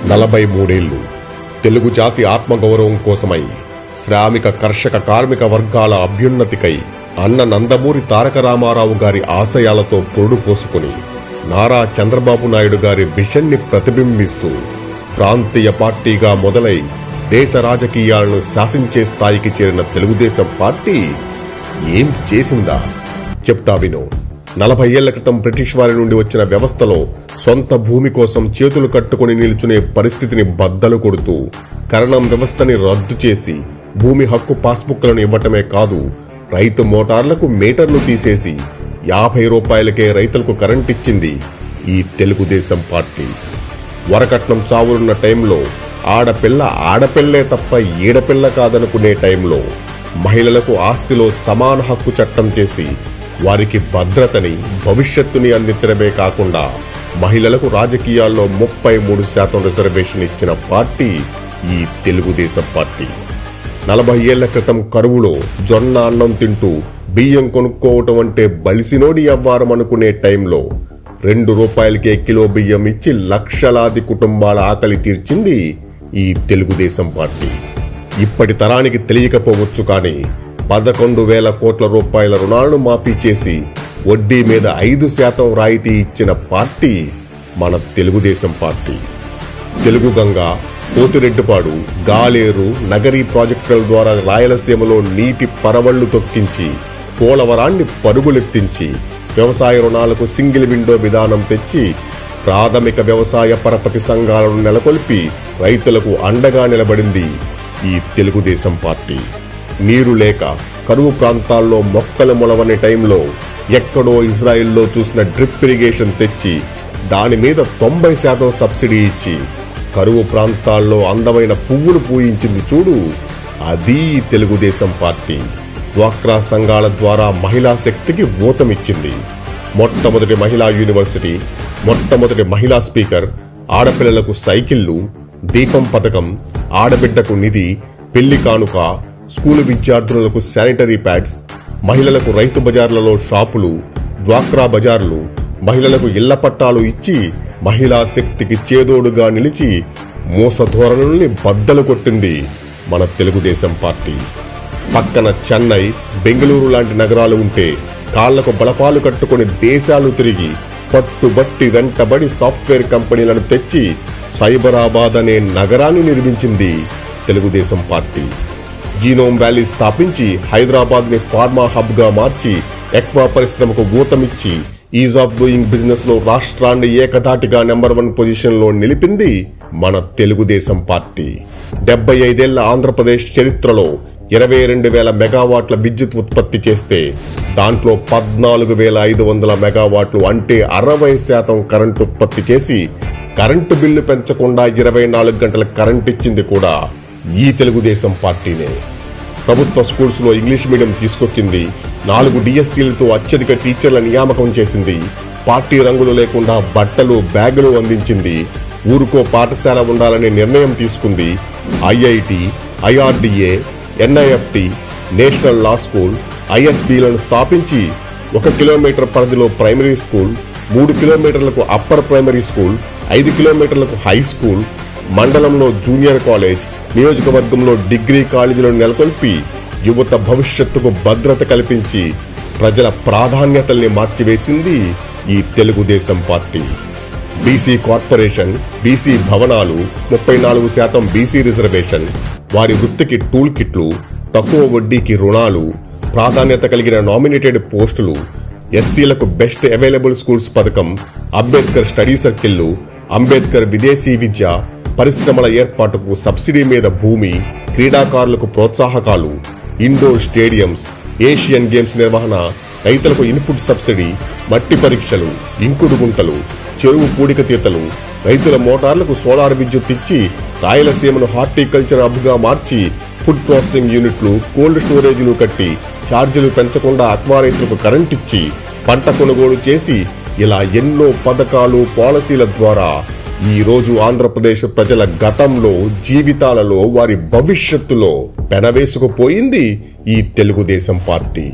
43 ఏళ్లు తెలుగు జాతి ఆత్మగౌరవం కోసమై శ్రామిక కర్షక కార్మిక వర్గాల అభ్యున్నతికై అన్న నందమూరి తారక రామారావు గారి ఆశయాలతో పొరుడు పోసుకుని నారా చంద్రబాబు నాయుడు గారి విజన్ని ప్రతిబింబిస్తూ ప్రాంతీయ పార్టీగా మొదలై దేశ రాజకీయాలను శాసించే స్థాయికి చేరిన తెలుగుదేశం పార్టీ ఏం చేసిందా చెప్తా విను. 40 ఏళ్ల క్రితం బ్రిటిష్ వారి నుండి వచ్చిన వ్యవస్థలో సొంత భూమి కోసం చేతులు కట్టుకుని నిల్చునే పరిస్థితిని బద్దలు కొడుతూ కరణం వ్యవస్థని రద్దు చేసి భూమి హక్కు పాస్బుక్లను ఇవ్వటమే కాదు, రైతు మోటార్లకు మీటర్లు తీసేసి 50 రూపాయలకే రైతులకు కరెంట్ ఇచ్చింది ఈ తెలుగుదేశం పార్టీ. వరకట్నం చావులున్న టైంలో ఆడపిల్లే తప్ప ఈడపిల్ల కాదనుకునే టైంలో మహిళలకు ఆస్తిలో సమాన హక్కు చట్టం చేసి వారికి భద్రతని భవిష్యత్తుని అందించడమే కాకుండా మహిళలకు రాజకీయాల్లో 33% రిజర్వేషన్ ఇచ్చిన పార్టీ ఈ తెలుగుదేశం పార్టీ. 40 ఏళ్ల క్రితం కరువులో జొన్న అన్నం తింటూ బియ్యం కొనుక్కోవటం అంటే బలిసినోడి అవ్వారం అనుకునే టైంలో 2 రూపాయలకే కిలో బియ్యం ఇచ్చి లక్షలాది కుటుంబాల ఆకలి తీర్చింది ఈ తెలుగుదేశం పార్టీ. ఇప్పటి తరానికి తెలియకపోవచ్చు కానీ 11,000 కోట్ల రూపాయల రుణాలను మాఫీ చేసి వడ్డీ మీద 5% రాయితీ ఇచ్చిన పార్టీ మన తెలుగుదేశం పార్టీ. తెలుగు గంగ, పోతిరెడ్డిపాడు, గాలేరు, నగరీ ప్రాజెక్టుల ద్వారా రాయలసీమలో నీటి పరవళ్లు తొక్కించి పోలవరాన్ని పరుగులెత్తించి వ్యవసాయ రుణాలకు సింగిల్ విండో విధానం తెచ్చి ప్రాథమిక వ్యవసాయ పరపతి సంఘాలను నెలకొల్పి రైతులకు అండగా నిలబడింది ఈ తెలుగుదేశం పార్టీ. నీరు లేక కరువు ప్రాంతాల్లో మొక్కలు మొలవని టైంలో ఎక్కడో ఇజ్రాయిల్లో చూసిన డ్రిప్ ఇరిగేషన్ తెచ్చి దాని మీద 90% సబ్సిడీ ఇచ్చి కరువు ప్రాంతాల్లో అందమైన పువ్వులు పూయించింది చూడు, అది తెలుగుదేశం పార్టీ. డ్వాక్రా సంఘాల ద్వారా మహిళా శక్తికి ఊతమిచ్చింది. మొట్టమొదటి మహిళా యూనివర్సిటీ, మొట్టమొదటి మహిళా స్పీకర్, ఆడపిల్లలకు సైకిళ్లు, దీపం పథకం, ఆడబిడ్డకు నిధి, పెళ్లి కానుక, స్కూలు విద్యార్థులకు శానిటరీ ప్యాడ్స్, మహిళలకు రైతు బజార్లలో షాపులు, డ్వాక్రా బజార్లు, మహిళలకు ఇళ్ల పట్టాలు ఇచ్చి మహిళా శక్తికి చేదోడుగా నిలిచి మోసధోరణుల్ని బద్దలు కొట్టింది మన తెలుగుదేశం పార్టీ. పక్కన చెన్నై, బెంగళూరు లాంటి నగరాలు ఉంటే కాళ్లకు బలపాలు కట్టుకుని దేశాలు తిరిగి పట్టుబట్టి వెంటబడి సాఫ్ట్వేర్ కంపెనీలను తెచ్చి సైబరాబాద్ అనే నగరాన్ని నిర్మించింది తెలుగుదేశం పార్టీ. జీనోమ్ వ్యాలీ స్థాపించి హైదరాబాద్ ని ఫార్మా హబ్ గా మార్చి ఎక్వా పరిశ్రమకు ఊతమిచ్చి ఈజ్ ఆఫ్ డూయింగ్ బిజినెస్ లో రాష్ట్రాన్ని ఏకధాటిగా నెంబర్ 1 పొజిషన్ లో నిలిపింది మన తెలుగుదేశం పార్టీ. 75 ఏళ్ల ఆంధ్రప్రదేశ్ చరిత్రలో 22,000 మెగావాట్ల విద్యుత్ ఉత్పత్తి చేస్తే దాంట్లో 14,500 మెగావాట్లు అంటే 60% కరెంటు ఉత్పత్తి చేసి కరెంటు బిల్లు పెంచకుండా 24 గంటల కరెంట్ ఇచ్చింది కూడా ఈ తెలుగుదేశం పార్టీనే. ప్రభుత్వ స్కూల్స్ లో ఇంగ్లీష్ మీడియం తీసుకొచ్చింది. 4 డిఎస్సీలతో అత్యధిక టీచర్ల నియామకం చేసింది. పార్టీ రంగులు లేకుండా బట్టలు, బ్యాగులు అందించింది. ఊరుకో పాఠశాల ఉండాలనే నిర్ణయం తీసుకుంది. IIT, IRDA, NIFT, national law school, ఐఎస్బీలను స్థాపించి 1 కిలోమీటర్ పరిధిలో ప్రైమరీ స్కూల్, 3 కిలోమీటర్లకు అప్పర్ ప్రైమరీ స్కూల్, 5 కిలోమీటర్లకు హై స్కూల్, మండలంలో జూనియర్ కాలేజ్, నియోజకవర్గంలో డిగ్రీ కాలేజీలను నెలకొల్పి యువత భవిష్యత్తుకు భద్రత కల్పించి ప్రజల ప్రాధాన్యతల్ని మార్చివేసింది ఈ Telugu Desam party. BC corporation, BC భవనాలు, 34% బీసీ రిజర్వేషన్, వారి వృత్తికి టూల్ కిట్లు, తక్కువ వడ్డీకి రుణాలు, ప్రాధాన్యత కలిగిన నామినేటెడ్ పోస్టులు, ఎస్సీలకు బెస్ట్ అవైలబుల్ స్కూల్స్ పథకం, అంబేద్కర్ స్టడీ సర్కిళ్లు, అంబేద్కర్ విదేశీ విద్య, పరిశ్రమల ఏర్పాటుకు సబ్సిడీ మీద భూమి, క్రీడాకారులకు ప్రోత్సాహకాలు, ఇండోర్ స్టేడియంస్, ఏషియన్ గేమ్స్ నిర్వహణ, రైతులకు ఇన్పుట్ సబ్సిడీ, మట్టి పరీక్షలు, ఇంకుడు గుంటలు, చెరువు పూడిక తీతలు, రైతుల మోటార్లకు సోలార్ విద్యుత్ ఇచ్చి రాయలసీమను హార్టికల్చర్ హబ్ గా మార్చి ఫుడ్ ప్రాసెసింగ్ యూనిట్లు, కోల్డ్ స్టోరేజీలు కట్టి ఛార్జీలు పెంచకుండా అక్వా రైతులకు కరెంట్ ఇచ్చి పంట కొనుగోలు చేసి ఇలా ఎన్నో పథకాలు, పాలసీల ద్వారా ఈ రోజు ఆంధ్రప్రదేశ్ ప్రజల గతంలో, జీవితాలలో, వారి భవిష్యత్తులో పెనవేసుకుపోయింది ఈ తెలుగుదేశం పార్టీ.